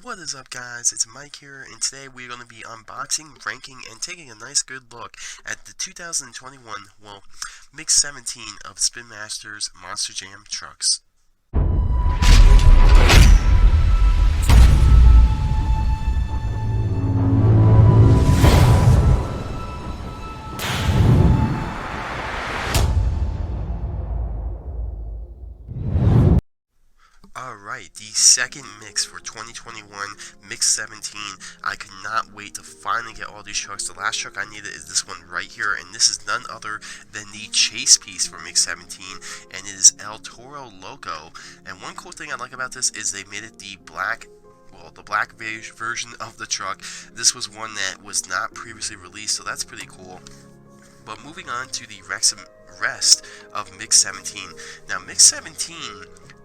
What is up, guys? It's Mike here, and today we're going to be unboxing, ranking, and taking a nice good look at the 2021, Mix 17 of Spinmaster's Monster Jam trucks. Alright, the second mix for 2021, Mix 17. I could not wait to finally get all these trucks. The last truck I needed is this one right here, and this is none other than the chase piece for Mix 17, and it is El Toro Loco. And one cool thing I like about this is they made it the black version of the truck. This was one that was not previously released, so that's pretty cool. But moving on to the rest of Mix 17. Now, Mix 17...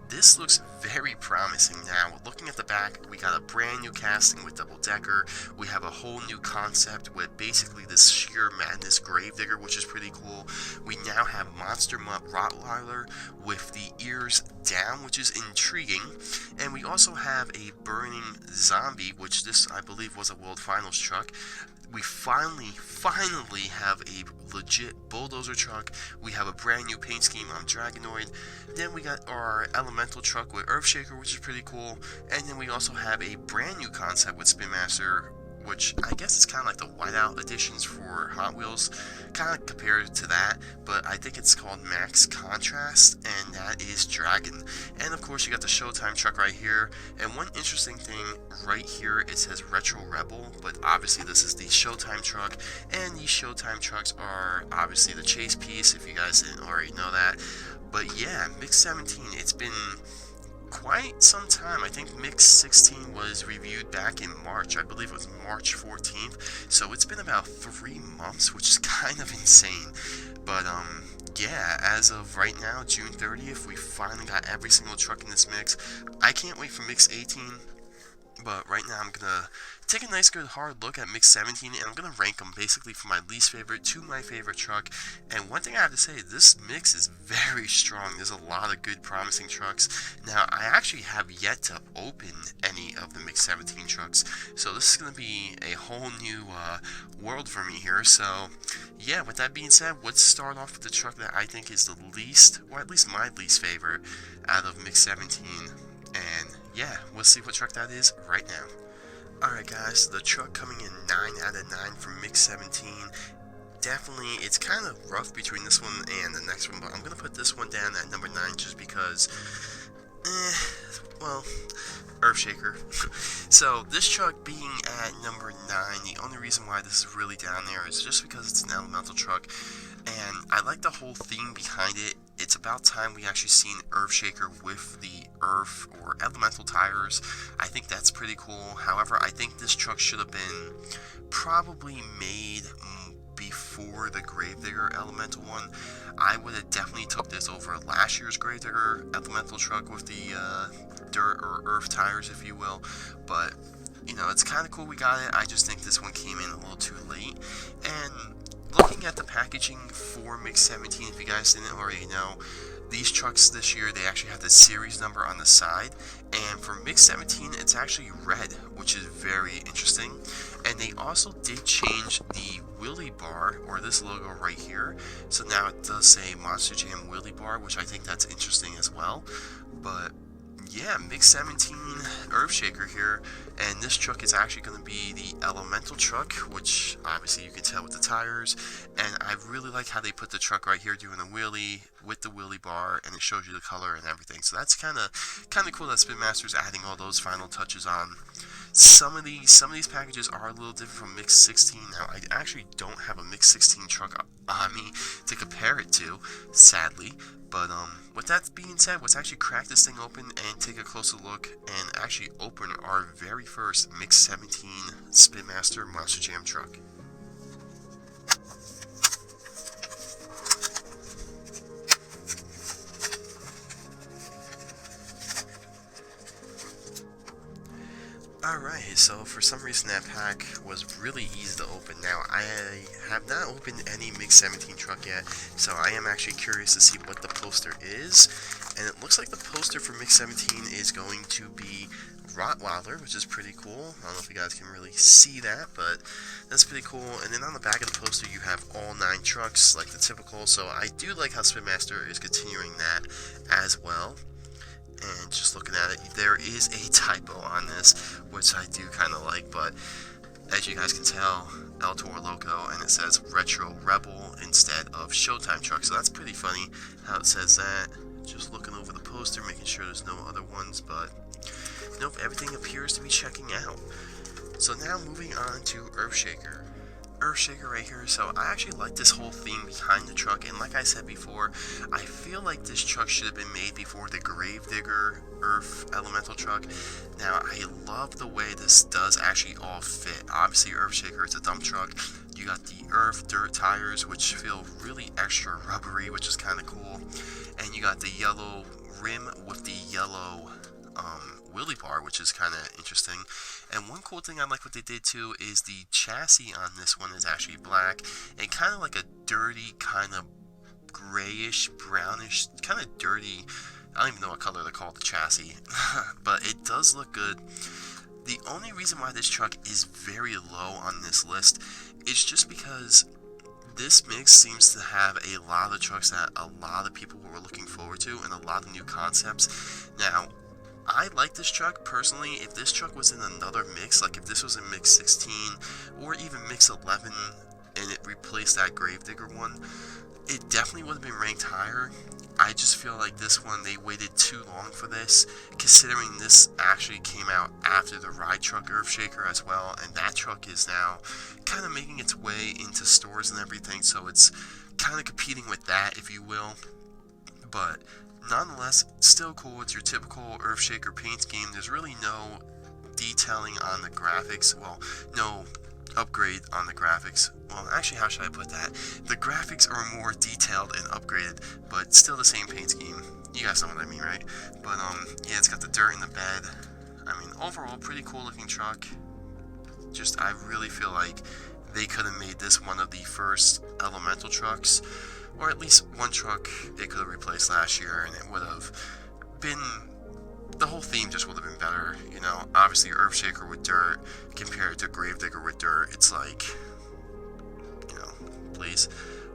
this looks very promising now. Looking at the back, we got a brand new casting with double decker. We have a whole new concept with basically this sheer madness Gravedigger, which is pretty cool. We now have Monster Mutt Rotweiler with the ears down, which is intriguing. And we also have a burning zombie, which this, I believe, was a World Finals truck. We finally have a legit Bulldozer truck. We have a brand new paint scheme on Dragonoid. Then we got our elemental truck with Earthshaker, which is pretty cool. And then we also have a brand new concept with Spinmaster, which I guess is kind of like the whiteout editions for Hot Wheels, kind of compared to that, but I think it's called Max Contrast, and that is Dragon. And of course you got the Showtime truck right here, and one interesting thing right here, it says Retro Rebel, but obviously this is the Showtime truck, and these Showtime trucks are obviously the chase piece, if you guys didn't already know that. But yeah, Mix 17, it's been quite some time. I think Mix 16 was reviewed back in March. I believe it was March 14th. So it's been about 3 months, which is kind of insane. But yeah, as of right now, June 30th, we finally got every single truck in this mix. I can't wait for Mix 18. But right now I'm going to take a nice good hard look at Mix 17, and I'm going to rank them basically from my least favorite to my favorite truck. And one thing I have to say, this mix is very strong. There's a lot of good promising trucks. Now, I actually have yet to open any of the Mix 17 trucks, so this is going to be a whole new world for me here. So yeah, with that being said, let's start off with the truck that I think is the least, or at least my least favorite out of Mix 17. And yeah, we'll see what truck that is right now. Alright guys, so the truck coming in 9 out of 9 from Mix 17. Definitely, it's kind of rough between this one and the next one, but I'm going to put this one down at number 9 just because, Earthshaker. So, this truck being at number 9, the only reason why this is really down there is just because it's an elemental truck, and I like the whole theme behind it. It's about time we actually seen Earthshaker with the earth or elemental tires. I think that's pretty cool. However, I think this truck should have been probably made before the Gravedigger elemental one. I would have definitely took this over last year's Gravedigger elemental truck with the dirt or earth tires, if you will. But, you know, it's kind of cool we got it. I just think this one came in a little too late. And looking at the packaging for Mix 17, if you guys didn't already know, these trucks this year, they actually have the series number on the side, and for Mix 17, it's actually red, which is very interesting. And they also did change the wheelie bar, or this logo right here, so now it does say Monster Jam Wheelie Bar, which I think that's interesting as well. But yeah, Mix 17 Earthshaker here, and this truck is actually going to be the elemental truck, which obviously you can tell with the tires, and I really like how they put the truck right here doing a wheelie with the wheelie bar, and it shows you the color and everything. So that's kind of cool that Spinmaster's adding all those final touches on. Some of these packages are a little different from Mix 16. Now, I actually don't have a Mix 16 truck on me to compare it to, sadly. But with that being said, let's actually crack this thing open and take a closer look and actually open our very first Mix 17 Spinmaster Monster Jam truck. Alright, so for some reason that pack was really easy to open. Now, I have not opened any Mix 17 truck yet, so I am actually curious to see what the poster is. And it looks like the poster for Mix 17 is going to be Rotweiler, which is pretty cool. I don't know if you guys can really see that, but that's pretty cool. And then on the back of the poster, you have all 9 trucks, like the typical. So I do like how Spinmaster is continuing that as well. And just looking at it, there is a typo on this, which I do kind of like, but as you guys can tell, El Toro Loco, and it says Retro Rebel instead of Showtime Trucks. So that's pretty funny how it says that. Just looking over the poster, making sure there's no other ones, but nope, everything appears to be checking out. So now moving on to Earthshaker. Earthshaker right here. So I actually like this whole theme behind the truck, and like I said before, I feel like this truck should have been made before the Gravedigger Earth Elemental truck. Now I love the way this does actually all fit. Obviously Earthshaker, it's a dump truck. You got the earth dirt tires, which feel really extra rubbery, which is kind of cool, and you got the yellow rim with the yellow wheelie bar, which is kind of interesting. And one cool thing I like what they did too is the chassis on this one is actually black and kind of like a dirty, kind of grayish, brownish, kind of dirty. I don't even know what color they call the chassis, but it does look good. The only reason why this truck is very low on this list is just because this mix seems to have a lot of trucks that a lot of people were looking forward to and a lot of new concepts. Now, I like this truck personally. If this truck was in another mix, like if this was in mix 16 or even mix 11 and it replaced that Gravedigger one, it definitely would have been ranked higher. I just feel like this one, they waited too long for this, considering this actually came out after the ride truck Earthshaker as well, and that truck is now kind of making its way into stores and everything, so it's kind of competing with that, if you will. But nonetheless, still cool. It's your typical Earthshaker paint scheme. There's really no detailing on the graphics. Well, no upgrade on the graphics. Well, actually, how should I put that? The graphics are more detailed and upgraded, but still the same paint scheme. You guys know what I mean, right? But yeah, it's got the dirt in the bed. I mean, overall, pretty cool looking truck. Just, I really feel like they could have made this one of the first elemental trucks, or at least one truck they could have replaced last year, and it would have been, the whole theme just would have been better. You know, obviously Earthshaker with dirt compared to Gravedigger with dirt, it's like, you know, please.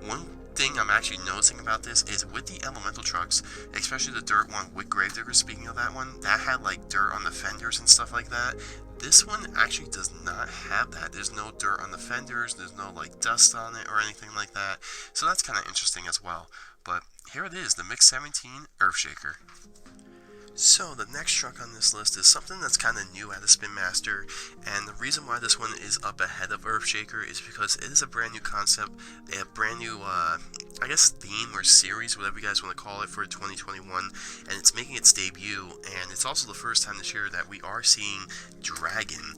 One thing I'm actually noticing about this is with the elemental trucks, especially the dirt one with Gravedigger, speaking of that one, that had like dirt on the fenders and stuff like that. This one actually does not have that. There's no dirt on the fenders, there's no like dust on it or anything like that. So that's kind of interesting as well. But here it is, the Mix 17 Earthshaker. So the next truck on this list is something that's kind of new out of Spinmaster, and the reason why this one is up ahead of Earthshaker is because it is a brand new concept, a brand new, I guess, theme or series, whatever you guys want to call it, for 2021, and it's making its debut, and it's also the first time this year that we are seeing Dragon,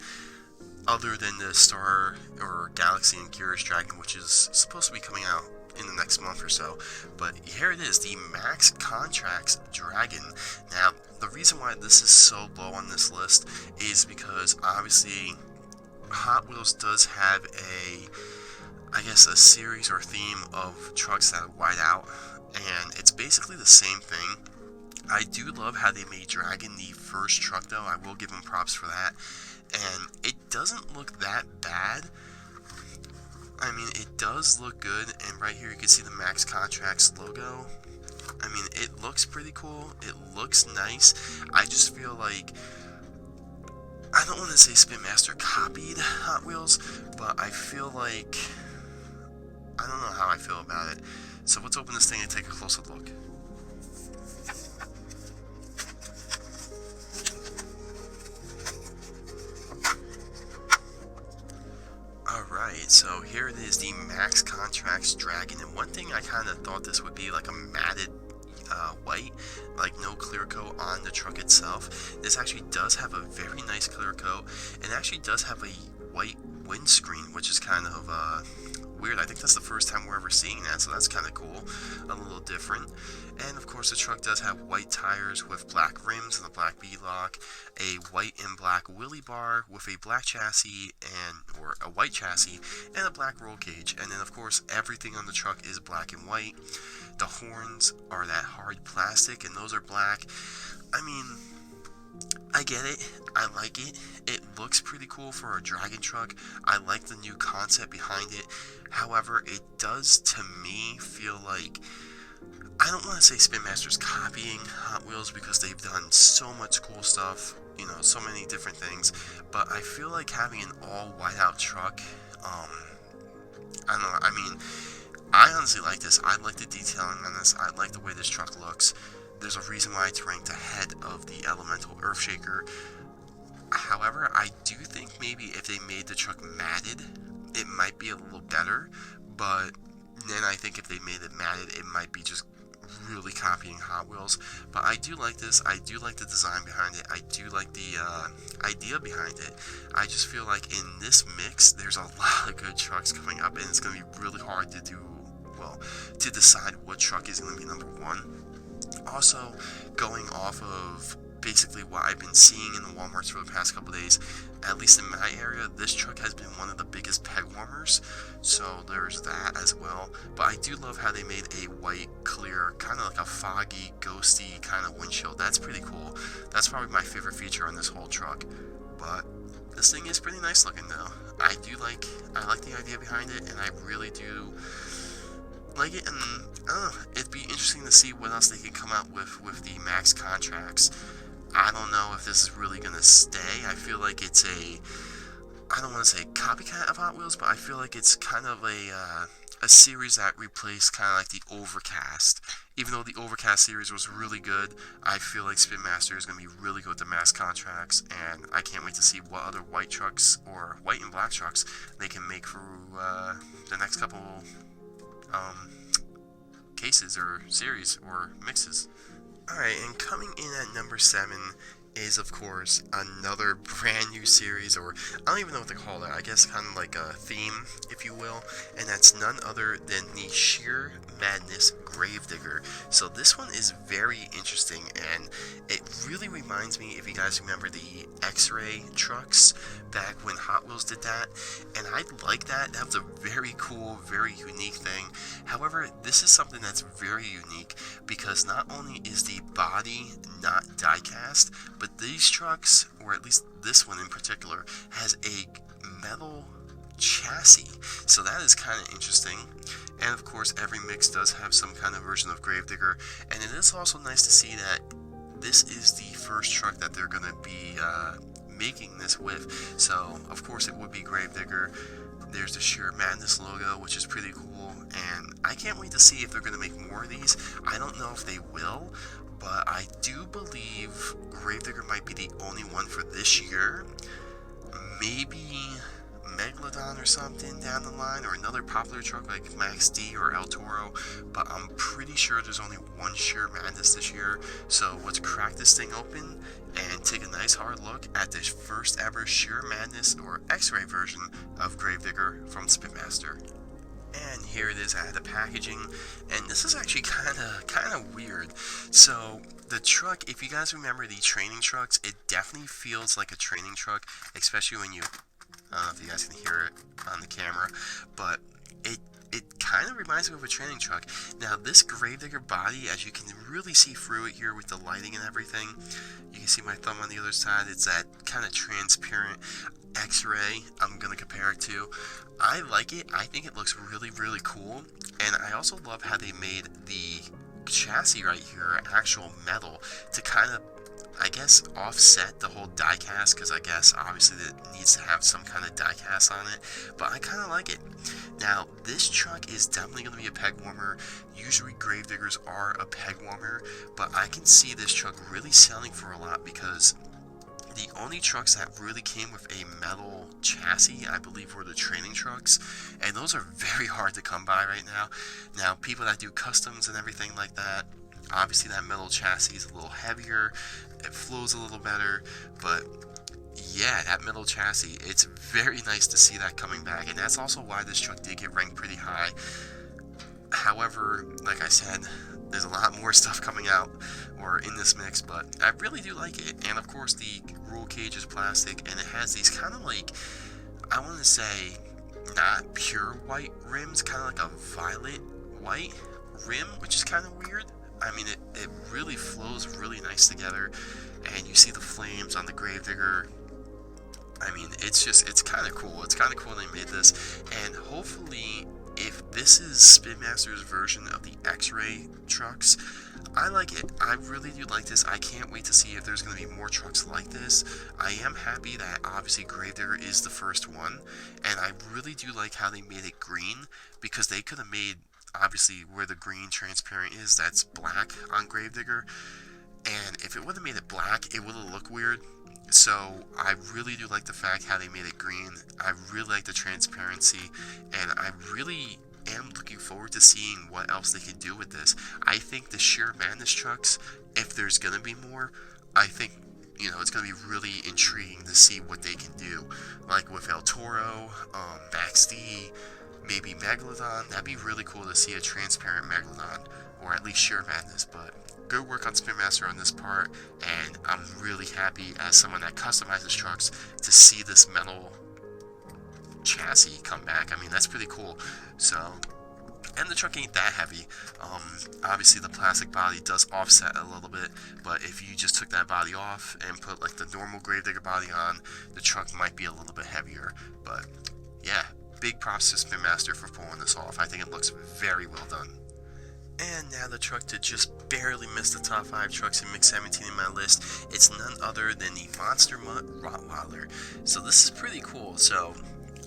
other than the Star or Galaxy and Curious Dragon, which is supposed to be coming out in the next month or so. But here it is, the Max Contracts Dragon. Now, the reason why this is so low on this list is because obviously Hot Wheels does have a, I guess, a series or theme of trucks that are white out, and it's basically the same thing. I do love how they made Dragon the first truck though. I will give them props for that, and it doesn't look that bad. I mean, it does look good, and right here you can see the Max Contracts logo. I mean, it looks pretty cool, it looks nice. I just feel like, I don't want to say Spinmaster copied Hot Wheels, but I feel like, I don't know how I feel about it. So let's open this thing and take a closer look. Alright, so here it is, the Max Contracts Dragon, and one thing I kind of thought this would be like a matted white, like no clear coat on the truck itself. This actually does have a very nice clear coat, and actually does have a white windscreen, which is kind of weird. I think that's the first time we're ever seeing that, so that's kind of cool, a little different. And of course the truck does have white tires with black rims and a black Beadlock, a white and black wheelie bar with a black chassis or a white chassis and a black roll cage. And then of course everything on the truck is black and white. The horns are that hard plastic and those are black. I mean, I get it. I like it. It looks pretty cool for a dragon truck. I like the new concept behind it. However, it does to me feel like, I don't want to say Spinmaster's copying Hot Wheels because they've done so much cool stuff, you know, so many different things, but I feel like having an all white out truck, I don't know, I mean, I honestly like this. I like the detailing on this. I like the way this truck looks. There's a reason why it's ranked ahead of the Elemental Earthshaker. However, I do think maybe if they made the truck matted, it might be a little better, but then I think if they made it matted, it might be just really copying Hot Wheels. But I do like this. I do like the design behind it. I do like the idea behind it. I just feel like in this mix, there's a lot of good trucks coming up, and it's going to be really hard to do, well, to decide what truck is going to be number one. Also, going off of basically what I've been seeing in the Walmarts for the past couple days, at least in my area, this truck has been one of the biggest peg warmers, so there's that as well. But I do love how they made a white, clear, kind of like a foggy, ghosty kind of windshield. That's pretty cool. That's probably my favorite feature on this whole truck. But this thing is pretty nice looking though. I like the idea behind it, and I really do like it, and I don't know, it'd be interesting to see what else they can come out with the max contracts. I don't know if this is really going to stay. I feel like it's I don't want to say copycat of Hot Wheels, but I feel like it's kind of a series that replaced kind of like the Overcast. Even though the Overcast series was really good, I feel like Spinmaster is going to be really good with the mass contracts, and I can't wait to see what other white trucks or white and black trucks they can make for the next couple cases or series or mixes. Alright, and coming in at number 7 is, of course, another brand new series, or I don't even know what to call it, I guess kind of like a theme, if you will, and that's none other than the Sheer Madness Gravedigger. So this one is very interesting, and it really reminds me, if you guys remember the X-Ray trucks back when Hot Wheels did that, and I like that. That was a very cool, very unique thing. However, this is something that's very unique because not only is the body not die-cast, but these trucks, or at least this one in particular, has a metal chassis. So that is kind of interesting. And of course, every mix does have some kind of version of Gravedigger. And it is also nice to see that this is the first truck that they're going to be making this with. So, of course, it would be Gravedigger. There's the Sheer Madness logo, which is pretty cool. And I can't wait to see if they're going to make more of these. I don't know if they will, but I do believe Gravedigger might be the only one for this year. Maybe Megalodon or something down the line, or another popular truck like Max D or El Toro, but I'm pretty sure there's only one Sheer Madness this year. So let's crack this thing open and take a nice hard look at this first ever Sheer Madness or X-Ray version of Gravedigger from Spinmaster. And here it is out of the packaging, and this is actually kind of weird. So the truck, if you guys remember the training trucks, it definitely feels like a training truck, especially when you, I don't know if you guys can hear it on the camera, but it kind of reminds me of a training truck. Now this Gravedigger body, as you can really see through it here with the lighting and everything, you can see my thumb on the other side, it's that kind of transparent X-ray I'm going to compare it to. I like it. I think it looks really, really cool. And I also love how they made the chassis right here actual metal to kind of, I guess, offset the whole die-cast, because I guess obviously it needs to have some kind of die-cast on it, but I kind of like it. Now, this truck is definitely going to be a peg warmer. Usually Gravediggers are a peg warmer, but I can see this truck really selling for a lot because the only trucks that really came with a metal chassis, I believe, were the training trucks, and those are very hard to come by right now. Now, people that do customs and everything like that, obviously that metal chassis is a little heavier, it flows a little better, but yeah, that metal chassis, it's very nice to see that coming back, and that's also why this truck did get ranked pretty high. However, like I said, there's a lot more stuff coming out or in this mix, but I really do like it. And of course the roll cage is plastic, and it has these kind of like, I want to say not pure white rims, kind of like a violet white rim, which is kind of weird, I mean, it really flows really nice together, and you see the flames on the Gravedigger. I mean, it's kind of cool. It's kind of cool they made this, and hopefully, if this is Spinmaster's version of the X-Ray trucks, I like it. I really do like this. I can't wait to see if there's going to be more trucks like this. I am happy that obviously Gravedigger is the first one, and I really do like how they made it green, because they could have made, obviously, where the green transparent is, that's black on Gravedigger, and if it would have made it black, it would have looked weird. So I really do like the fact how they made it green. I really like the transparency, and I really am looking forward to seeing what else they can do with this. I think the Sheer Madness trucks, if there's gonna be more, I think, you know, it's gonna be really intriguing to see what they can do. Like with El Toro, Max D, maybe Megalodon. That'd be really cool to see a transparent Megalodon, or at least Sheer Madness. But good work on Spinmaster on this part, and I'm really happy as someone that customizes trucks to see this metal chassis come back. I mean, that's pretty cool. So, and the truck ain't that heavy. Obviously the plastic body does offset a little bit, but if you just took that body off and put like the normal Gravedigger body on, the truck might be a little bit heavier. But yeah, big props to Spinmaster for pulling this off. I think it looks very well done. And now the truck to just barely miss the top 5 trucks in Mix 17 in my list, it's none other than the Monster Mutt Rotweiler. So this is pretty cool. So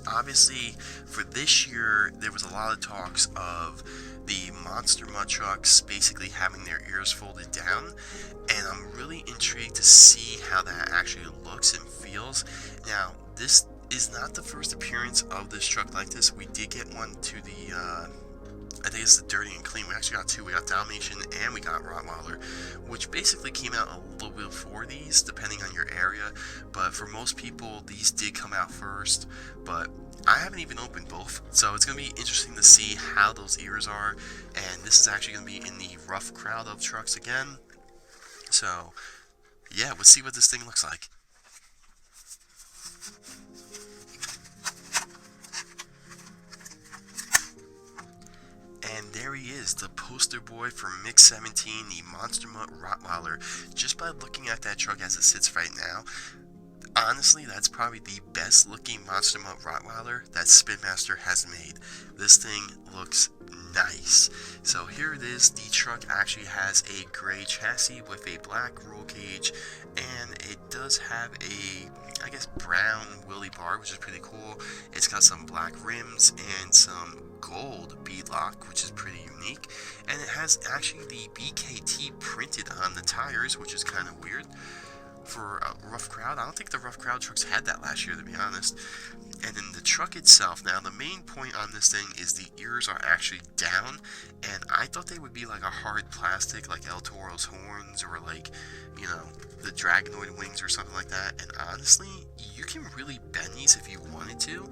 obviously for this year there was a lot of talks of the Monster Mutt trucks basically having their ears folded down, and I'm really intrigued to see how that actually looks and feels. Now this is not the first appearance of this truck like this. We did get one to the I think it's the Dirty and Clean. We actually got 2. We got Dalmatian and we got Rottweiler, which basically came out a little bit before these, depending on your area. But for most people, these did come out first. But I haven't even opened both, so it's going to be interesting to see how those ears are. And this is actually going to be in the rough crowd of trucks again. So, yeah, let's see what this thing looks like. And there he is, the poster boy for Mix 17, the Monster Mutt Rottweiler. Just by looking at that truck as it sits right now, honestly, that's probably the best looking Monster Mutt Rottweiler that Spinmaster has made. This thing looks nice. So here it is. The truck actually has a gray chassis with a black roll cage, and it does have a, I guess, brown wheelie bar, which is pretty cool. It's got some black rims and some gold beadlock, which is pretty unique, and it has actually the BKT printed on the tires, which is kind of weird for a rough crowd. I don't think the rough crowd trucks had that last year, to be honest. And then the truck itself, now the main point on this thing is the ears are actually down, and I thought they would be like a hard plastic, like El Toro's horns, or like, you know, the Dragonoid wings or something like that. And honestly, you can really bend these if you wanted to,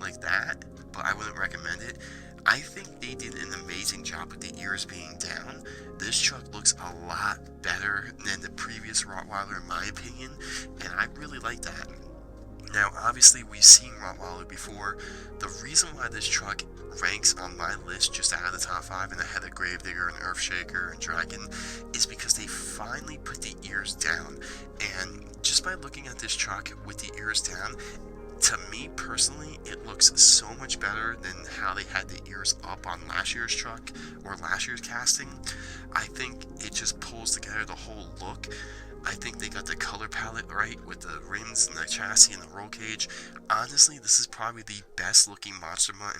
like that, but I wouldn't recommend it. I think they did an amazing job with the ears being down. This truck looks a lot better than the previous Rottweiler in my opinion, and I really like that. Now obviously we've seen Rottweiler before. The reason why this truck ranks on my list just out of the top 5 and ahead of Gravedigger and Earthshaker and Dragon is because they finally put the ears down. And just by looking at this truck with the ears down, to me personally, it looks so much better than how they had the ears up on last year's truck or last year's casting. I think it just pulls together the whole look. I think they got the color palette right with the rims and the chassis and the roll cage. Honestly, this is probably the best looking Monster Mutt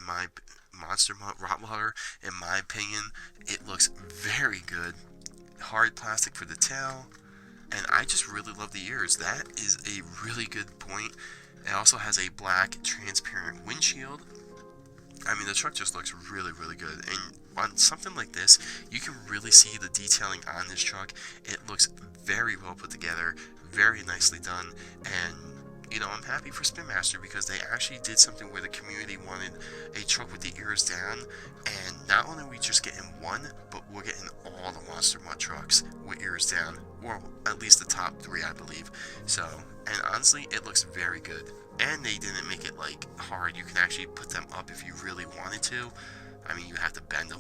Rottweiler in my opinion. It looks very good. Hard plastic for the tail, and I just really love the ears. That is a really good point. It also has a black transparent windshield. I mean, the truck just looks really, really good. And on something like this, you can really see the detailing on this truck. It looks very well put together, very nicely done. And, you know, I'm happy for Spinmaster because they actually did something where the community wanted a truck with the ears down. And not only are we just getting one, but we're getting all the Monster Mutt trucks with ears down. Or at least the top 3, I believe. So, and honestly, it looks very good. And they didn't make it like hard. You can actually put them up if you really wanted to. I mean, you have to bend them,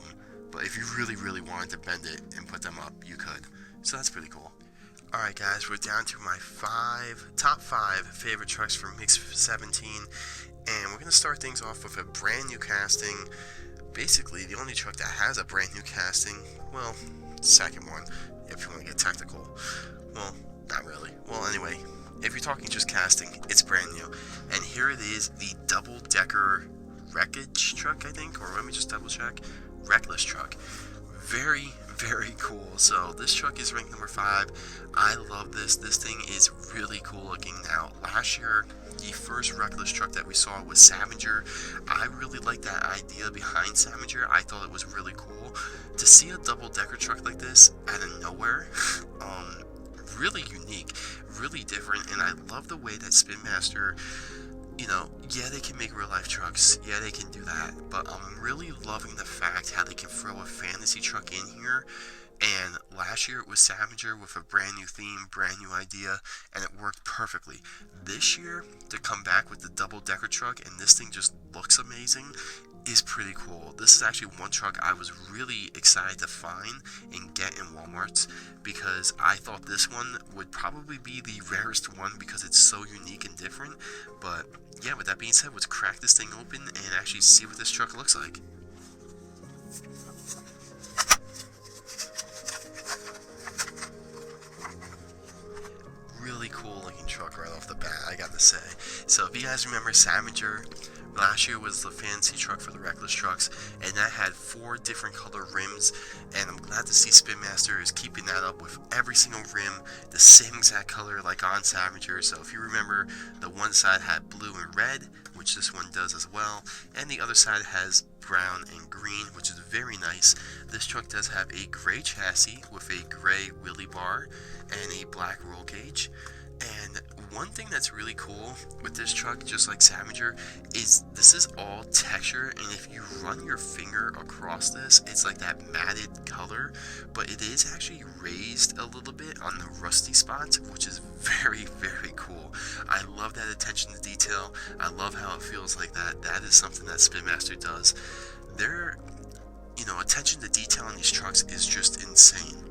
but if you really wanted to bend it and put them up, you could. So that's pretty cool. Alright guys, we're down to my top 5 favorite trucks from Mix 17, and we're going to start things off with a brand new casting. Basically, the only truck that has a brand new casting, well, second one, if you want to get technical. Well, not really. Well, anyway, if you're talking just casting, it's brand new. And here it is, the double-decker Wreckage truck, I think, or let me just double check. Reckless truck. Very cool. So this truck is ranked number 5. I love this. This thing is really cool looking. Now, last year, the first Reckless truck that we saw was Scavenger. I really like that idea behind Scavenger. I thought it was really cool. To see a double-decker truck like this out of nowhere, really unique, really different, and I love the way that Spinmaster, you know, yeah, they can make real-life trucks, yeah, they can do that, but I'm really loving the fact how they can throw a fantasy truck in here. And last year it was Scavenger with a brand new theme, brand new idea, and it worked perfectly. This year, to come back with the double-decker truck, and this thing just looks amazing, is pretty cool. This is actually one truck I was really excited to find and get in Walmart's, because I thought this one would probably be the rarest one because it's so unique and different. But yeah, with that being said, let's crack this thing open and actually see what this truck looks like. Really cool looking truck right off the bat, I gotta say. So if you guys remember, Scavenger last year was the fantasy truck for the Reckless trucks, and that had 4 different color rims, and I'm glad to see Spinmaster is keeping that up with every single rim the same exact color like on Scavenger. So if you remember, the one side had blue and red, which this one does as well, and the other side has brown and green, which is very nice. This truck does have a gray chassis with a gray wheelie bar and a black roll cage. And one thing that's really cool with this truck, just like Scavenger, is this is all texture, and if you run your finger across this, it's like that matted color, but it is actually raised a little bit on the rusty spots, which is very cool. I love that attention to detail. I love how it feels like that. That is something that Spinmaster does. Their, attention to detail on these trucks is just insane.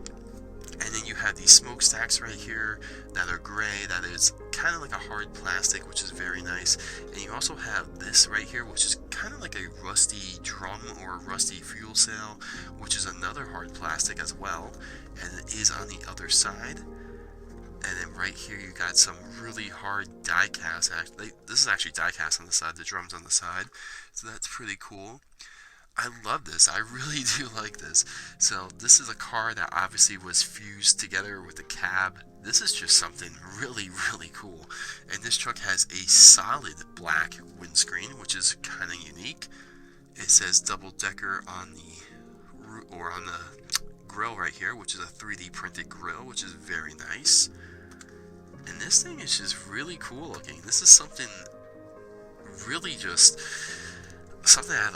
And then you have these smokestacks right here that are gray, that is kind of like a hard plastic, which is very nice. And you also have this right here, which is kind of like a rusty drum or a rusty fuel cell, which is another hard plastic as well. And it is on the other side. And then right here you got some really hard die cast. This is actually die cast on the side, the drum's on the side. So that's pretty cool. I love this. I really do like this. So this is a car that obviously was fused together with the cab. This is just something really cool. And this truck has a solid black windscreen, which is kind of unique. It says double decker on the grill right here, which is a 3D printed grill, which is very nice. And this thing is just really cool looking. This is something really just something I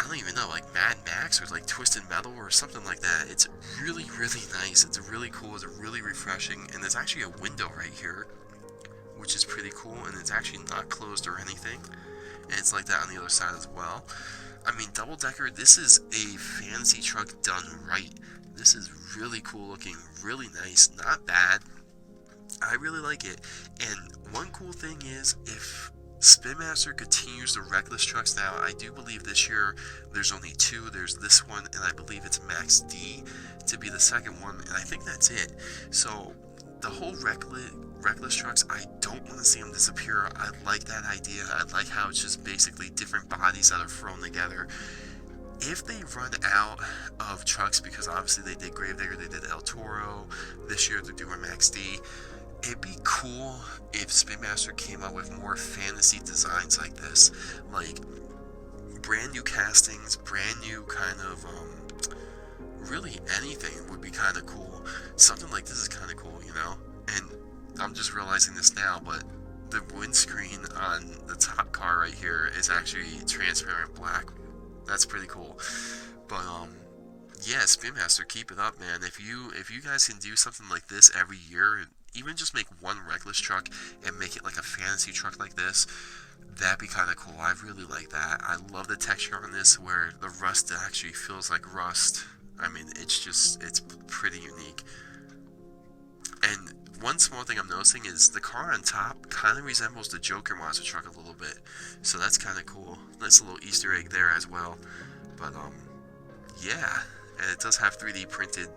don't even know, like Mad Max or like Twisted Metal or something like that. It's really nice. It's really cool. It's really refreshing. And there's actually a window right here, which is pretty cool. And it's actually not closed or anything. And it's like that on the other side as well. I mean, double decker, this is a fancy truck done right. This is really cool looking, really nice, not bad. I really like it. And one cool thing is, if Spinmaster continues the Reckless trucks now, I do believe this year there's only 2. There's this one, and I believe it's Max D to be the second one, and I think that's it. So the whole Reckless trucks, I don't want to see them disappear. I like that idea. I like how it's just basically different bodies that are thrown together. If they run out of trucks, because obviously they did Gravedigger, they did El Toro, this year they're doing Max D, it'd be cool if Spinmaster came out with more fantasy designs like this, like brand new castings, brand new kind of, really anything would be kind of cool. Something like this is kind of cool, and I'm just realizing this now, but the windscreen on the top car right here is actually transparent black. That's pretty cool. But, yeah, Spinmaster, keep it up, man. If you guys can do something like this every year, even just make one Reckless truck and make it like a fantasy truck like this, that'd be kind of cool. I really like that. I love the texture on this where the rust actually feels like rust. I mean, it's pretty unique. And one small thing I'm noticing is the car on top kind of resembles the Joker monster truck a little bit. So that's kind of cool. Nice little Easter egg there as well. But, yeah. And it does have 3D printed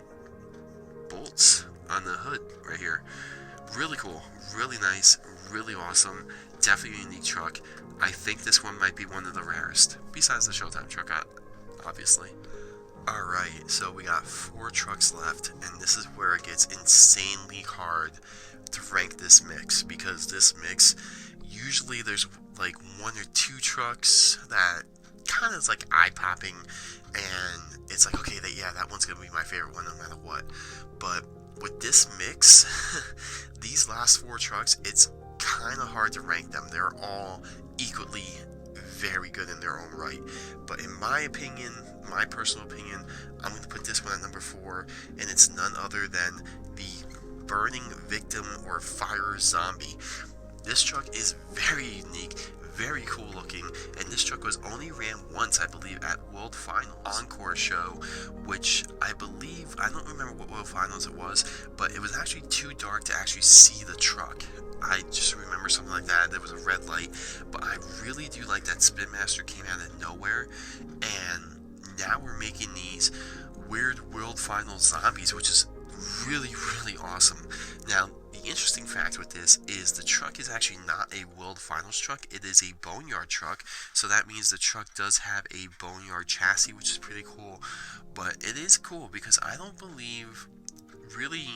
bolts on the hood right here. Really cool. Really nice. Really awesome. Definitely a unique truck. I think this one might be one of the rarest. Besides the Showtime truck, obviously. Alright, so we got 4 trucks left, and this is where it gets insanely hard to rank this mix, because this mix, usually there's like 1 or 2 trucks that kind of is like eye-popping, and it's like, okay, that one's going to be my favorite one no matter what. But with this mix, these last 4 trucks, it's kind of hard to rank them. They're all equally very good in their own right. But in my opinion, my personal opinion, I'm going to put this one at number 4, and it's none other than the Burning Victim or Fire Zombie. This truck is very unique, very cool looking, and this truck was only ran once, I believe, at World Finals Encore show, which I believe, I don't remember what World Finals it was, but it was actually too dark to actually see the truck. I just remember something like that. There was a red light, but I really do like that Spinmaster came out of nowhere, and now we're making these weird World Finals zombies, which is really, really awesome. Now, the interesting fact with this is the truck is actually not a World Finals truck. It is a Boneyard truck, so that means the truck does have a Boneyard chassis, which is pretty cool. But it is cool because I don't believe really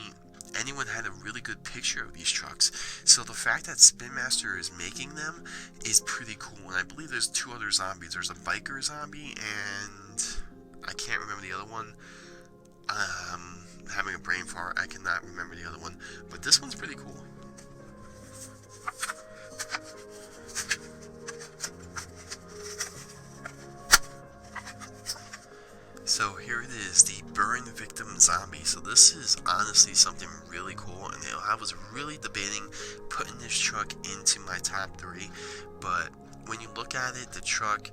anyone had a really good picture of these trucks. So the fact that Spinmaster is making them is pretty cool. And I believe there's 2 other zombies. There's a biker zombie and I can't remember the other one. Having a brain fart, I cannot remember the other one. But this one's pretty cool. So here it is, the Burn Victim Zombie. So this is honestly something really cool, and I was really debating putting this truck into my top 3, but when you look at it, the truck,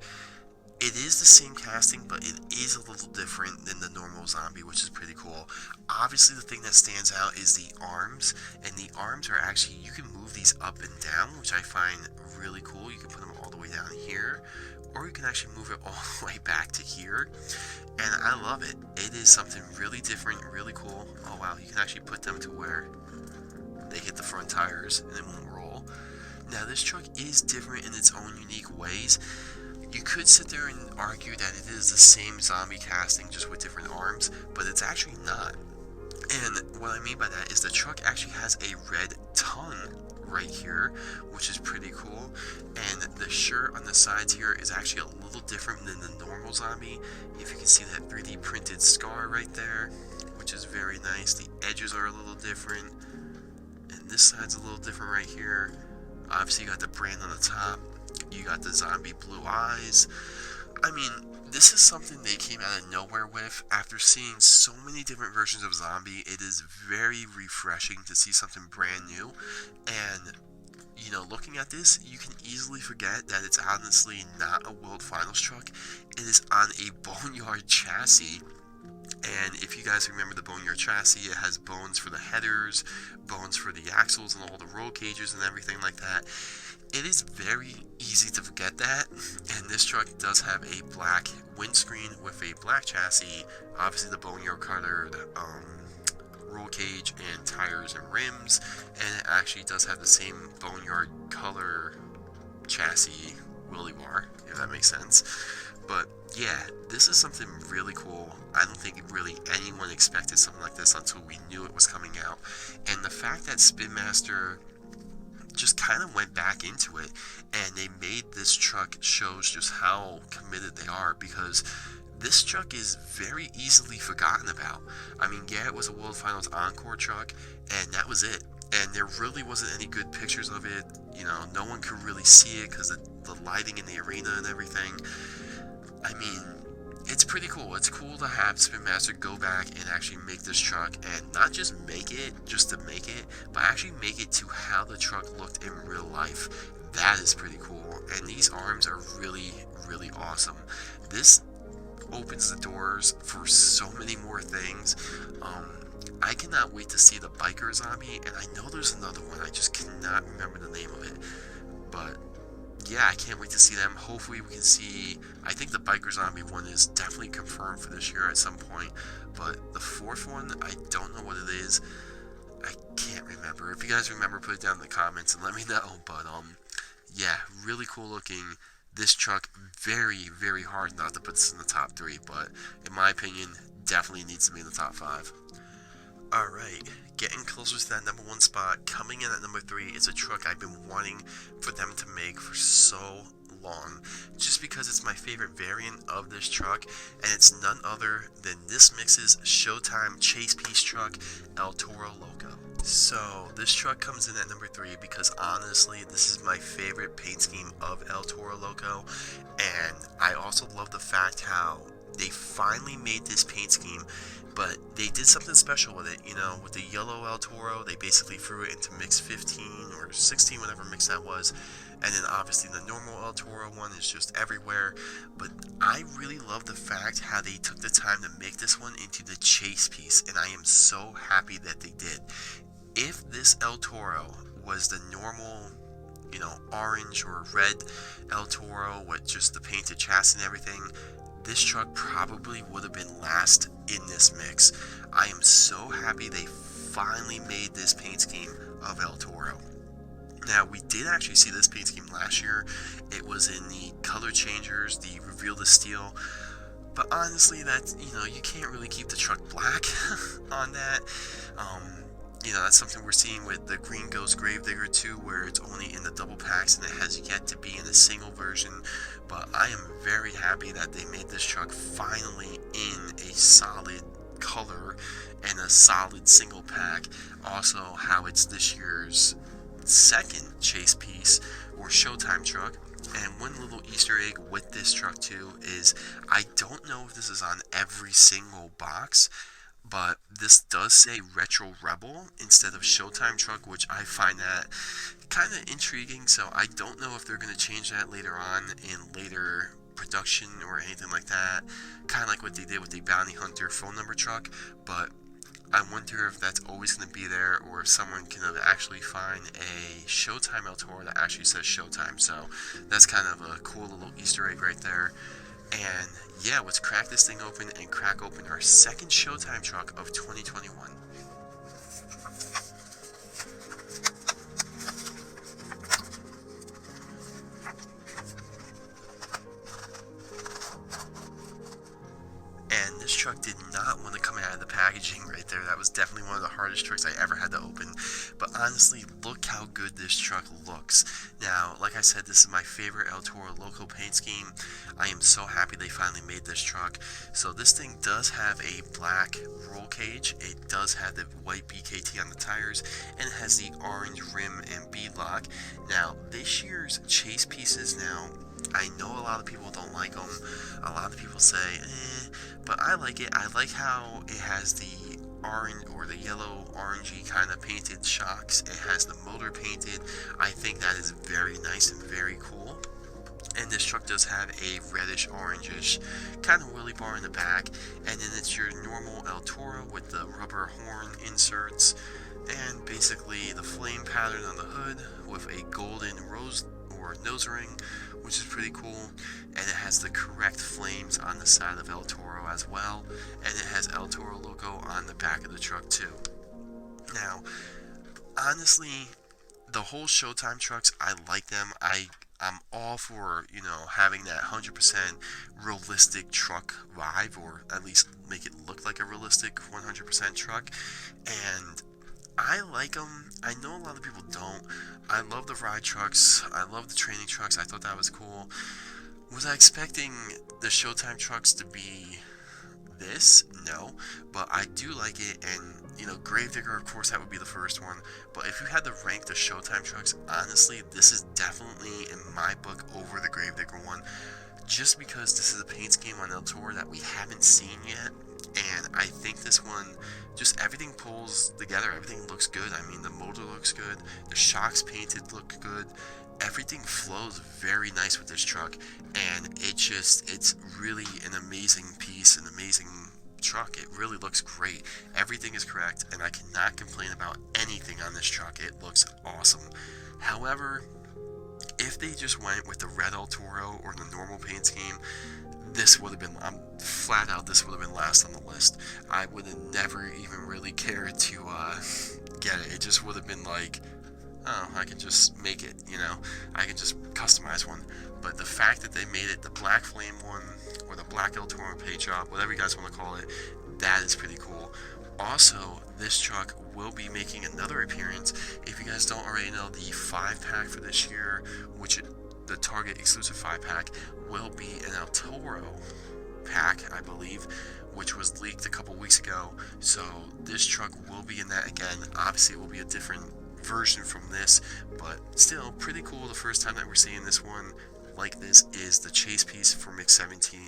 it is the same casting, but it is a little different than the normal zombie, which is pretty cool. Obviously, the thing that stands out is the arms, and the arms are actually, you can move these up and down, which I find really cool. You can put them all the way down here, or you can actually move it all the way back to here, and I love it. It is something really different, really cool. Oh wow, you can actually put them to where they hit the front tires and it won't roll. Now, this truck is different in its own unique ways. You could sit there and argue that it is the same zombie casting, just with different arms, but it's actually not. And what I mean by that is the truck actually has a red tongue right here, which is pretty cool. And the shirt on the sides here is actually a little different than the normal zombie. If you can see that 3D printed scar right there, which is very nice. The edges are a little different, and this side's a little different right here. Obviously, you got the brand on the top. You got the zombie blue eyes. I mean, this is something they came out of nowhere with. After seeing so many different versions of zombie, it is very refreshing to see something brand new. And, you know, looking at this, you can easily forget that it's honestly not a World Finals truck. It is on a Boneyard chassis. And if you guys remember the Boneyard chassis, it has bones for the headers, bones for the axles and all the roll cages and everything like that. It is very easy to forget that, and this truck does have a black windscreen with a black chassis, obviously the Boneyard colored roll cage and tires and rims, and it actually does have the same Boneyard color chassis wheelie bar, if that makes sense. But yeah, this is something really cool. I don't think really anyone expected something like this until we knew it was coming out, and the fact that Spinmaster just kind of went back into it and they made this truck shows just how committed they are, because this truck is very easily forgotten about. I mean, yeah, it was a World Finals Encore truck and that was it, and there really wasn't any good pictures of it. You know, no one could really see it because of the lighting in the arena and everything. I mean, it's pretty cool. It's cool to have Spinmaster go back and actually make this truck, and not just make it just to make it, but actually make it to how the truck looked in real life. That is pretty cool, and these arms are really, really awesome. This opens the doors for so many more things. I cannot wait to see the biker zombie, and I know there's another one, I just cannot remember the name of it, but yeah, I can't wait to see them. Hopefully we can see, I think the biker zombie one is definitely confirmed for this year at some point, but the fourth one, I don't know what it is. I can't remember. If you guys remember, put it down in the comments and let me know, but yeah, really cool looking. This truck, very, very hard not to put this in the top 3, but in my opinion, definitely needs to be in the top 5. Alright, getting closer to that number 1 spot. Coming in at number 3 is a truck I've been wanting for them to make for so long, just because it's my favorite variant of this truck, and it's none other than this mix's Showtime chase piece truck, El Toro Loco. So this truck comes in at number 3 because honestly this is my favorite paint scheme of El Toro Loco, and I also love the fact how they finally made this paint scheme, but they did something special with it. You know, with the yellow El Toro, they basically threw it into mix 15 or 16, whatever mix that was, and then obviously the normal El Toro one is just everywhere. But I really love the fact how they took the time to make this one into the chase piece, and I am so happy that they did. If this El Toro was the normal, you know, orange or red El Toro with just the painted chassis and everything, this truck probably would have been last in this mix. I am so happy they finally made this paint scheme of El Toro. Now, we did actually see this paint scheme last year. It was in the color changers, the Reveal the Steel. But honestly, that, you know, you can't really keep the truck black on that. You know, that's something we're seeing with the Green Ghost Gravedigger too, where it's only in the double packs and it has yet to be in a single version. But I am very happy that they made this truck finally in a solid color and a solid single pack. Also, how it's this year's second chase piece or Showtime truck. And one little Easter egg with this truck too is, I don't know if this is on every single box, but this does say Retro Rebel instead of Showtime Truck, which I find that kind of intriguing. So I don't know if they're going to change that later on in later production or anything like that. Kind of like what they did with the Bounty Hunter phone number truck. But I wonder if that's always going to be there, or if someone can actually find a Showtime El Toro that actually says Showtime. So that's kind of a cool little Easter egg right there. And yeah, let's crack this thing open and crack open our second Showtime truck of 2021. And this truck did not want to come out of the packaging right there. That was definitely one of the hardest trucks I ever had to open. But honestly, look how good this truck looks. Now, like I said, this is my favorite El Toro Loco paint scheme. I am so happy they finally made this truck. So this thing does have a black roll cage. It does have the white BKT on the tires, and it has the orange rim and beadlock. Now, this year's chase pieces now, I know a lot of people don't like them. A lot of people say, but I like it. I like how it has the orange or the yellow orangey kind of painted shocks. It has the motor painted. I think that is very nice and very cool. And this truck does have a reddish orangish kind of wheelie bar in the back, and then it's your normal El Toro with the rubber horn inserts and basically the flame pattern on the hood with a golden rose or nose ring, which is pretty cool. And it has the correct flames on the side of El Toro as well, and it has El Toro Loco on the back of the truck too. Now, honestly, the whole Showtime trucks, I like them. I'm all for, you know, having that 100% realistic truck vibe, or at least make it look like a realistic 100% truck. And I like them. I know a lot of people don't. I love the ride trucks. I love the training trucks. I thought that was cool. Was I expecting the Showtime trucks to be this? No, but I do like it. And, you know, Gravedigger, of course, that would be the first one. But if you had to rank the Showtime trucks, honestly, this is definitely, in my book, over the Gravedigger one. Just because this is a paint scheme on El Toro that we haven't seen yet. And I think this one, just everything pulls together. Everything looks good. I mean, the motor looks good. The shocks painted look good. everything flows very nice with this truck, and it's really an amazing piece, an amazing truck. It really looks great. Everything is correct, and I cannot complain about anything on this truck. It looks awesome. However, if they just went with the red El Toro or the normal paint scheme, this would have been, I'm flat out, this would have been last on the list. I would have never even really cared to get it. It just would have been like, oh, I can just make it, you know, I can just customize one. But the fact that they made it the black flame one, or the black El Toro paint job, whatever you guys want to call it, that is pretty cool. Also, this truck will be making another appearance. If you guys don't already know, the 5-pack for this year, which the Target exclusive 5-pack, will be an El Toro pack, I believe, which was leaked a couple weeks ago. So this truck will be in that again. Obviously, it will be a different version from this, but still pretty cool. The first time that we're seeing this one like this is the chase piece for Mix 17,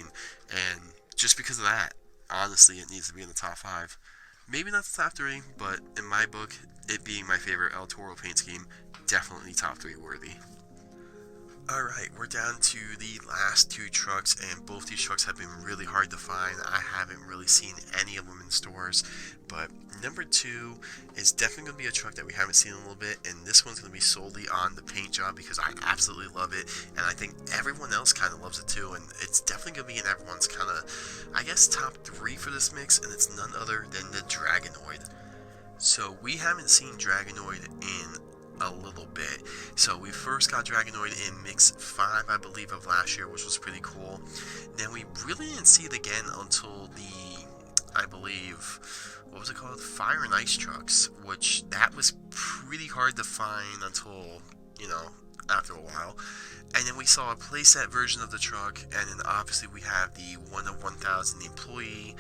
and just because of that, honestly, it needs to be in the top 5. Maybe not the top 3, but in my book, it being my favorite El Toro paint scheme, definitely top 3 worthy. Alright, we're down to the last 2 trucks, and both these trucks have been really hard to find. I haven't really seen any of them in stores, but number 2 is definitely going to be a truck that we haven't seen in a little bit, and this one's going to be solely on the paint job because I absolutely love it, and I think everyone else kind of loves it too, and it's definitely going to be in everyone's kind of, I guess, top 3 for this mix, and it's none other than the Dragonoid. So we haven't seen Dragonoid in a little bit. So we first got Dragonoid in Mix 5, I believe, of last year, which was pretty cool. Then we really didn't see it again until the, I believe, what was it called? Fire and Ice Trucks, which that was pretty hard to find until, you know, after a while. And then we saw a playset version of the truck, and then obviously we have the 1 of 1,000 employee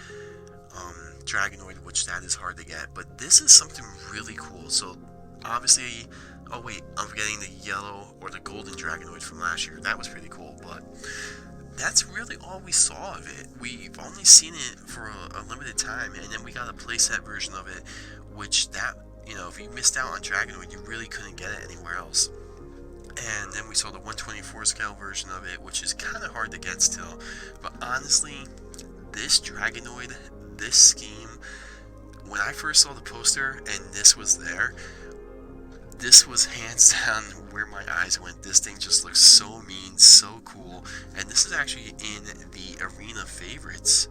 Dragonoid, which that is hard to get. But this is something really cool. So obviously, oh wait, I'm forgetting the yellow or the golden Dragonoid from last year. That was pretty cool, but that's really all we saw of it. We've only seen it for a limited time, and then we got a playset version of it, which that, you know, if you missed out on Dragonoid, you really couldn't get it anywhere else. And then we saw the 124 scale version of it, which is kind of hard to get still. But honestly, this Dragonoid, this scheme, when I first saw the poster and this was there, this was hands down where my eyes went. This thing just looks so mean, so cool. And this is actually in the Arena Favorites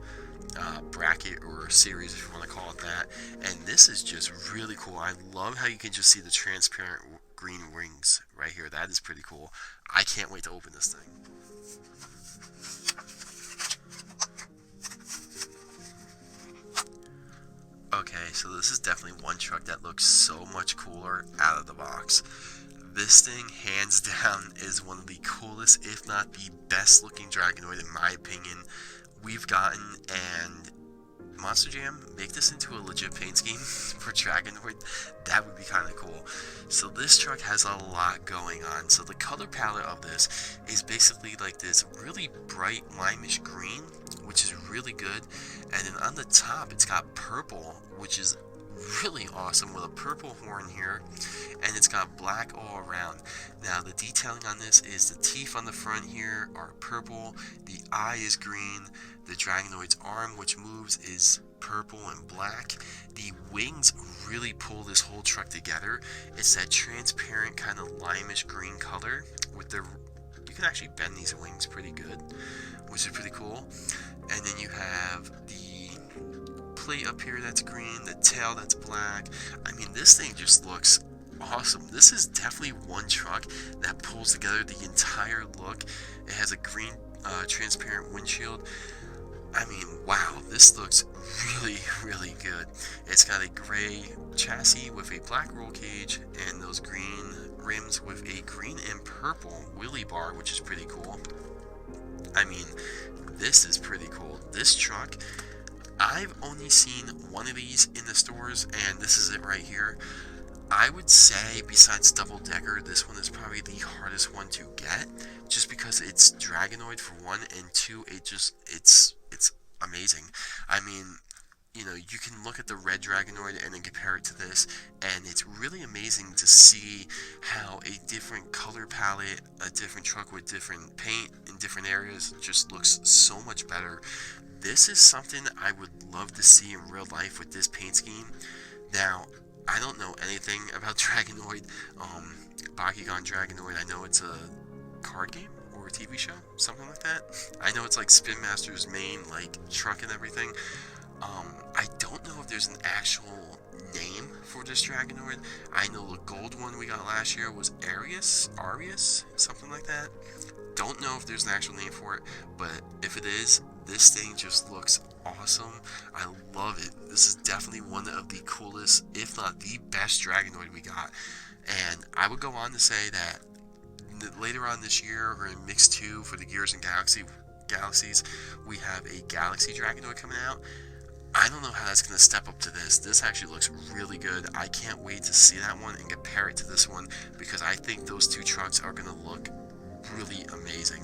bracket or series, if you want to call it that. And this is just really cool. I love how you can just see the transparent green rings right here. That is pretty cool. I can't wait to open this thing. Okay, so this is definitely one truck that looks so much cooler out of the box. This thing, hands down, is one of the coolest, if not the best looking Dragonoid, in my opinion, we've gotten. And Monster Jam, make this into a legit paint scheme for Dragonoid. That would be kind of cool. So this truck has a lot going on. So the color palette of this is basically like this really bright limeish green, which is really good. And then on the top, it's got purple, which is really awesome, with a purple horn here, and it's got black all around. Now the detailing on this is the teeth on the front here are purple, the eye is green, the Dragonoid's arm, which moves, is purple and black. The wings really pull this whole truck together. It's that transparent kind of limeish green color with the, you can actually bend these wings pretty good, which is pretty cool. And then you have the plate up here that's green, the tail that's black. I mean, this thing just looks awesome. This is definitely one truck that pulls together the entire look. It has a green transparent windshield. I mean, wow, this looks really, really good. It's got a gray chassis with a black roll cage and those green rims with a green and purple wheelie bar, which is pretty cool. I mean, this is pretty cool. This truck, I've only seen one of these in the stores, and this is it right here. I would say, besides Double Decker, this one is probably the hardest one to get, just because it's Dragonoid for one, and two, it's amazing. I mean, you know, you can look at the red Dragonoid and then compare it to this, and it's really amazing to see how a different color palette, a different truck with different paint in different areas just looks so much better. This is something I would love to see in real life with this paint scheme. Now, I don't know anything about Dragonoid, Bakugan Dragonoid. I know it's a card game or a TV show, something like that. I know it's like Spinmaster's main like truck and everything. I don't know if there's an actual name for this Dragonoid. I know the gold one we got last year was Arius, something like that. Don't know if there's an actual name for it, but if it is, this thing just looks awesome. I love it. This is definitely one of the coolest, if not the best Dragonoid we got. And I would go on to say that later on this year, or in Mix 2 for the Gears and Galaxies, we have a Galaxy Dragonoid coming out. I don't know how that's going to step up to this. This actually looks really good. I can't wait to see that one and compare it to this one, because I think those two trucks are going to look really amazing.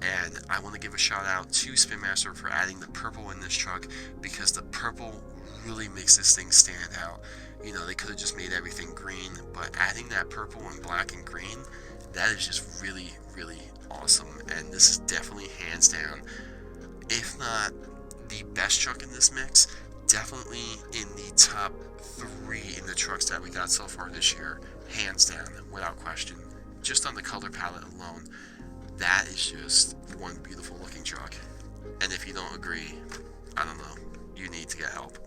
And I want to give a shout out to Spinmaster for adding the purple in this truck, because the purple really makes this thing stand out. You know, they could have just made everything green, but adding that purple and black and green, that is just really, really awesome. And this is definitely hands down, if not the best truck in this mix, definitely in the top 3 in the trucks that we got so far this year, hands down, without question. Just on the color palette alone, that is just one beautiful looking truck. And if you don't agree, I don't know, you need to get help.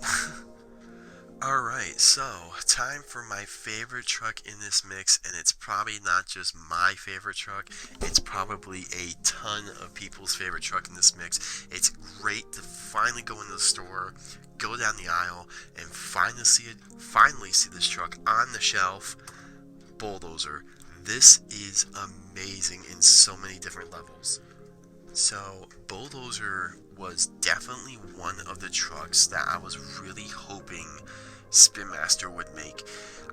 Alright, so time for my favorite truck in this mix, and it's probably not just my favorite truck, it's probably a ton of people's favorite truck in this mix. It's great to finally go into the store, go down the aisle, and finally see this truck on the shelf. Bulldozer. This is amazing in so many different levels. So, Bulldozer was definitely one of the trucks that I was really hoping Spinmaster would make.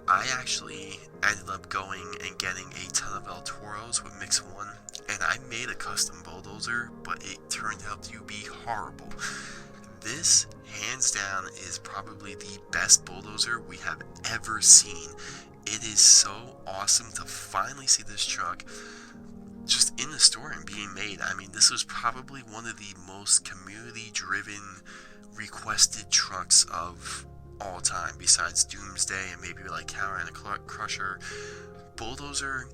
I actually ended up going and getting a ton of El Toros with Mix 1, and I made a custom Bulldozer, but it turned out to be horrible. This, hands down, is probably the best Bulldozer we have ever seen. It is so awesome to finally see this truck just in the store and being made. I mean, this was probably one of the most community-driven, requested trucks of all time, besides Doomsday and maybe like Carolina Crusher. Bulldozer,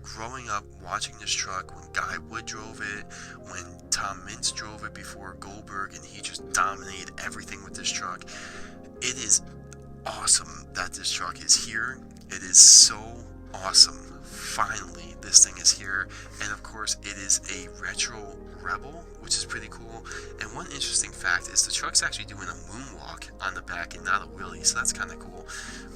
growing up watching this truck when Guy Wood drove it, when Tom Mintz drove it before Goldberg, and he just dominated everything with this truck. It is awesome that this truck is here. It is so awesome. Finally, this thing is here. And of course, it is a retro Rebel, which is pretty cool. And one interesting fact is the truck's actually doing a moonwalk on the back and not a wheelie, so that's kind of cool.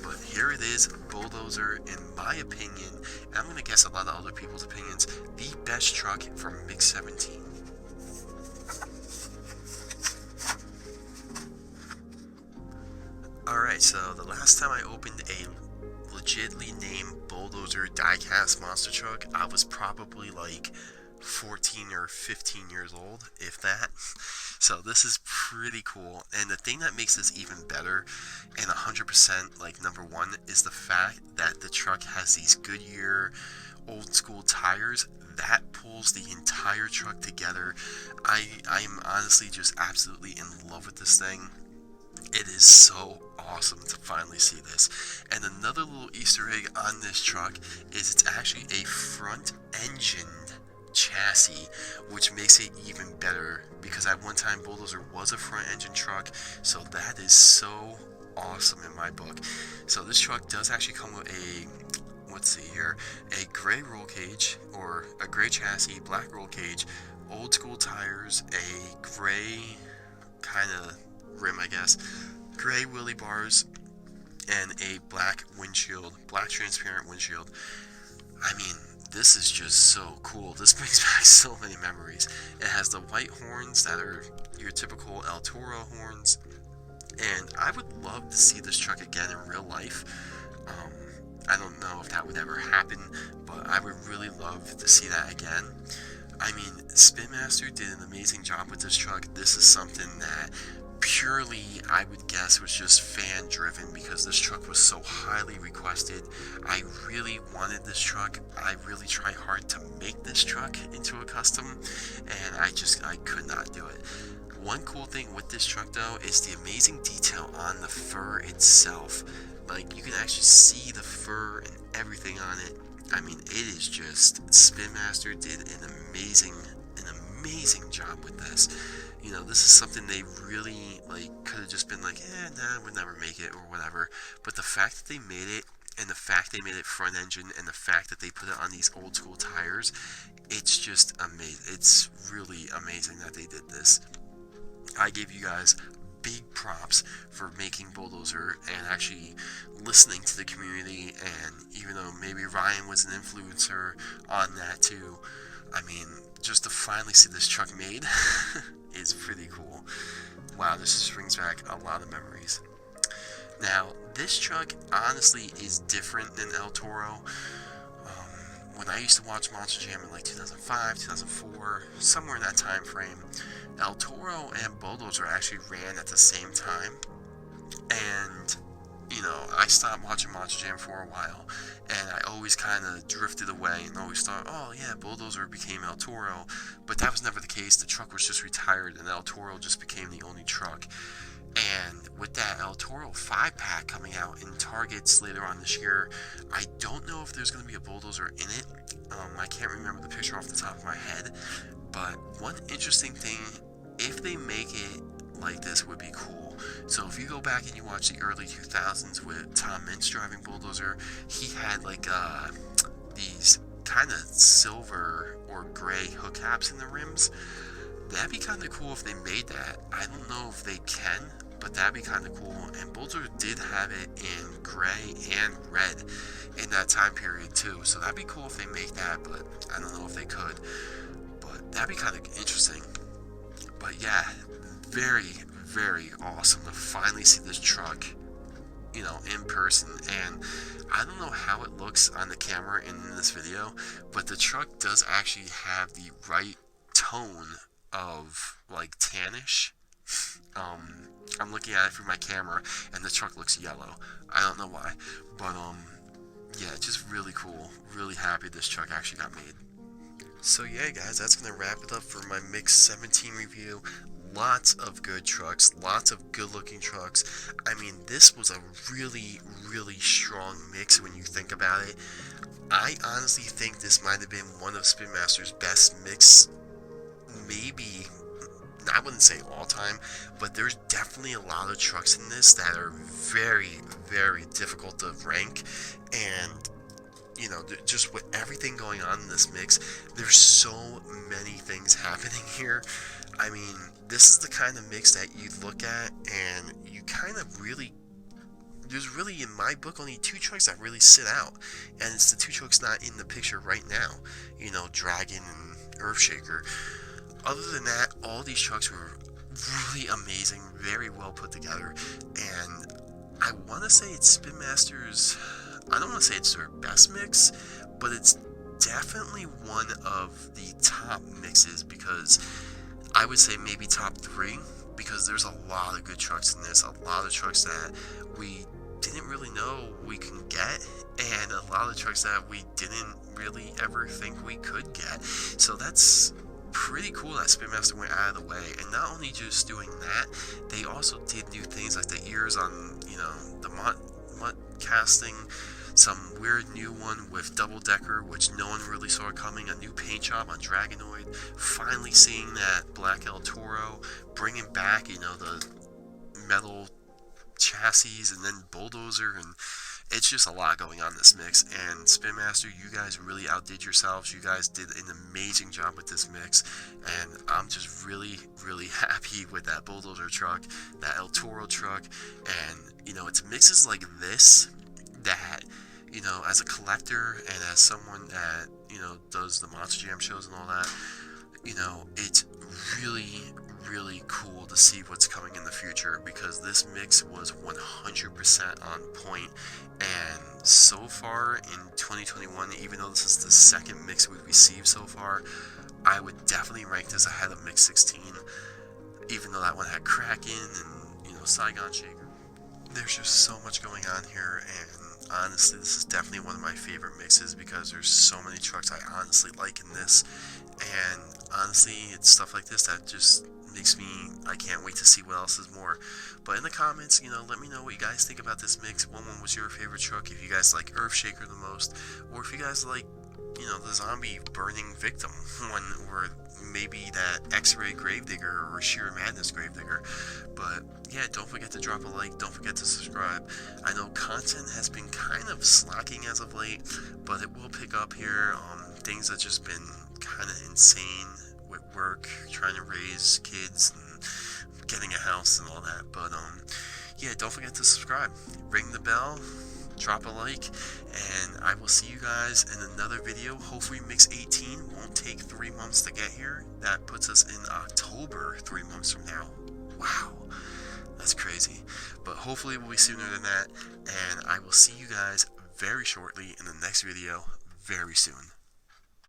But here it is, Bulldozer, in my opinion, and I'm going to guess a lot of other people's opinions, the best truck from Mix 17. Alright, so the last time I opened a legitimately named Bulldozer diecast monster truck, I was probably like 14 or 15 years old, if that. So this is pretty cool. And the thing that makes this even better, and 100% like number one, is the fact that the truck has these Goodyear old school tires that pulls the entire truck together. I'm honestly just absolutely in love with this thing. It is so awesome to finally see this. And another little Easter egg on this truck is it's actually a front engined chassis, which makes it even better, because at one time Bulldozer was a front engine truck, so that is so awesome in my book. So this truck does actually come with a, let's see here, a gray roll cage, or a gray chassis, black roll cage, old school tires, a gray kind of rim, I guess, gray wheelie bars, and a black windshield, black transparent windshield. I mean, this is just so cool. This brings back so many memories. It has the white horns that are your typical El Toro horns, and I would love to see this truck again in real life. I don't know if that would ever happen, but I would really love to see that again. I mean, Spinmaster did an amazing job with this truck. This is something that purely, I would guess, was just fan driven because this truck was so highly requested. I really wanted this truck. I really tried hard to make this truck into a custom, and I could not do it. One cool thing with this truck though is the amazing detail on the fur itself. Like, you can actually see the fur and everything on it. I mean, it is just, Spinmaster did an amazing job with this. You know, this is something they really, like, could have just been like, nah, we'll never make it, or whatever. But the fact that they made it, and the fact they made it front engine, and the fact that they put it on these old school tires, it's just amazing. It's really amazing that they did this. I gave you guys big props for making Bulldozer and actually listening to the community, and even though maybe Ryan was an influencer on that too, I mean, just to finally see this truck made is pretty cool. Wow, this just brings back a lot of memories. Now, this truck honestly is different than El Toro. When I used to watch Monster Jam in like 2005, 2004, somewhere in that time frame, El Toro and Bulldozer actually ran at the same time. And, you know, I stopped watching Monster Jam for a while, and I always kind of drifted away and always thought, oh yeah, Bulldozer became El Toro, but that was never the case. The truck was just retired, and El Toro just became the only truck. And with that El Toro 5-pack coming out in Targets later on this year, I don't know if there's going to be a Bulldozer in it. I can't remember the picture off the top of my head. But one interesting thing, if they make it like this, would be cool. So if you go back and you watch the early 2000s with Tom Mintz driving Bulldozer, he had like these kind of silver or gray hook caps in the rims. That'd be kind of cool if they made that. I don't know if they can, but that'd be kind of cool. And Bulldozer did have it in gray and red in that time period too. So that'd be cool if they make that, but I don't know if they could. But that'd be kind of interesting. But yeah, very, very awesome to finally see this truck, you know, in person. And I don't know how it looks on the camera and in this video, but the truck does actually have the right tone of like tannish. I'm looking at it through my camera and the truck looks yellow. I don't know why, but yeah, just really cool. Really happy this truck actually got made. So yeah, guys, that's gonna wrap it up for my Mix 17 review. Lots of good trucks, lots of good looking trucks. I mean, this was a really, really strong mix when you think about it. I honestly think this might have been one of Spinmaster's best mix, maybe, I wouldn't say all time, but there's definitely a lot of trucks in this that are very, very difficult to rank. And, you know, just with everything going on in this mix, there's so many things happening here. I mean, this is the kind of mix that you look at and you kind of really, there's really, in my book, only two trucks that really sit out. And it's the two trucks not in the picture right now. You know, Dragon and Earthshaker. Other than that, all these trucks were really amazing, very well put together, and I want to say it's Spinmaster's, I don't want to say it's their best mix, but it's definitely one of the top mixes, because I would say maybe top 3, because there's a lot of good trucks in this, a lot of trucks that we didn't really know we can get, and a lot of trucks that we didn't really ever think we could get. So that's pretty cool that Spinmaster went out of the way. And not only just doing that, they also did new things like the ears on, you know, the mud casting, some weird new one with double decker, which no one really saw coming, a new paint job on Dragonoid, finally seeing that black El Toro, bringing back, you know, the metal chassis, and then Bulldozer, and it's just a lot going on in this mix. And Spinmaster, you guys really outdid yourselves. You guys did an amazing job with this mix, and I'm just really, really happy with that Bulldozer truck, that El Toro truck. And, you know, it's mixes like this that, you know, as a collector and as someone that, you know, does the Monster Jam shows and all that, you know, it's really, really cool to see what's coming in the future, because this mix was 100% on point. And so far in 2021, even though this is the second mix we've received so far, I would definitely rank this ahead of Mix 16. even though that one had Kraken and, you know, Saigon Shaker. There's just so much going on here, and honestly, this is definitely one of my favorite mixes because there's so many trucks I honestly like in this, and honestly, it's stuff like this that just makes me, I can't wait to see what else is more. But in the comments, you know, let me know what you guys think about this mix. What one was your favorite truck? If you guys like Earthshaker the most, or if you guys like, you know, the zombie burning victim one, or maybe that X-Ray Gravedigger or Sheer Madness Gravedigger. But yeah, don't forget to drop a like, don't forget to subscribe. I know content has been kind of slacking as of late, but it will pick up here. Things have just been kind of insane with work, trying to raise kids and getting a house and all that. But yeah, don't forget to subscribe, ring the bell, drop a like, and I will see you guys in another video. Hopefully Mix 18 won't take 3 months to get here. That puts us in October 3 months from now. Wow, that's crazy. But hopefully we'll be sooner than that, and I will see you guys very shortly in the next video very soon.